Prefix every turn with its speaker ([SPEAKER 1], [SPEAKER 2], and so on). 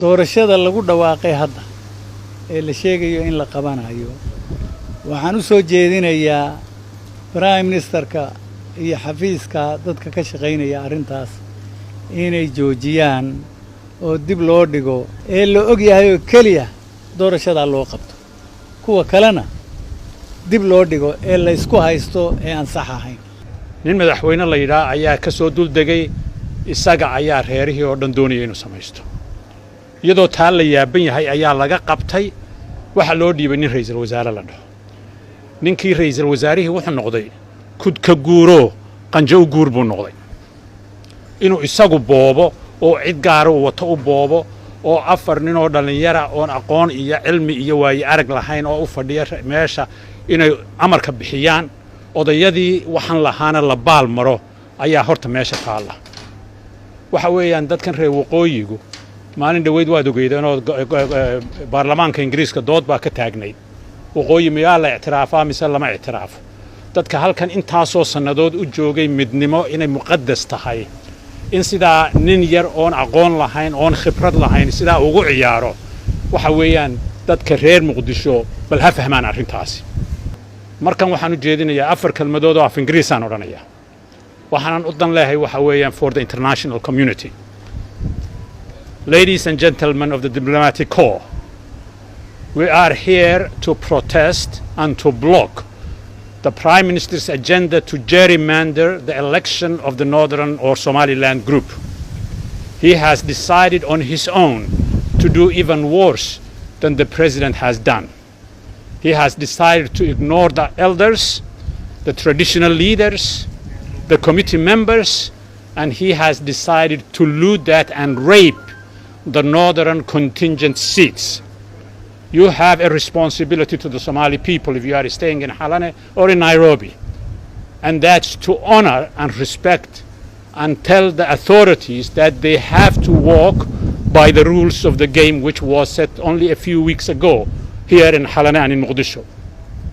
[SPEAKER 1] doorashada lagu dhawaaqay hadda ee la sheegayo in la qabanayo waxaan u soo jeedinayaa prime ministerka iyo xafiiska dadka ka shaqeynaya arrintaas inay joojiyaan oo dib loo dhigo ee la og yahay oo kaliya doorashada loo qabto kuwa kalena dib loo dhigo ee la isku haysto ee aan sax ahayn
[SPEAKER 2] nin madaxweyne la yiraahdo ayaa ka soo dul degay isaga ayaa reerihii oo dhan doonayay inuu samaysto iyadoo taa la yaaban yahay ayaa laga qabtay waxa loo dhiibay nin ra'iisul wasaare la dhaho ninkii ra'iisul wasaarihii wuxuu noqday kudka guuro qanjo u guur buu noqday inuu isagu boobo oo cid gaar ah wato u boobo oo afar nin oo dhalinyara oo aqoon iyo cilmi iyo waay arag lahayn oo u fadhiya meesha inay amarka bixiyaan odayadii waxaan lahaana la baal maro ayaa horta meesha taala waxa weeyaan dadkan reer waqooyigu maalin dhaweyd waad ogeydeen oo baarlamaanka Ingiriiska dood baa ka taagnayd waqooyi miyaa la ictiraafaa mise lama ictiraafo dadka halkan intaasoo sannadood u joogay midnimo inay muqaddas tahay in sidaa nin yar oon aqoon lahayn oon khibrad lahayn sidaa ugu ciyaaro waxa weeyaan dadka reer Muqdisho bal ha fahmaan arrintaasi markan waxaan u jeedinayaa afar kalmadood oo af Ingiriis aan odhanayaa waxaan u dan leeyahay waxa weeyaan for the international community. Ladies and gentlemen of the diplomatic corps, we are here to protest and to block the Prime Minister's agenda to gerrymander the election of the Northern or Somaliland group. He has decided on his own to do even worse than the President has done. He has decided to ignore the elders, the traditional leaders, the committee members, and he has decided to loot that and rape the northern contingent seats. You have a responsibility to the Somali people if you are staying in Halane or in Nairobi, and that's to honor and respect and tell the authorities that they have to walk by the rules of the game which was set only a few weeks ago here in Halane and in Muqdisho.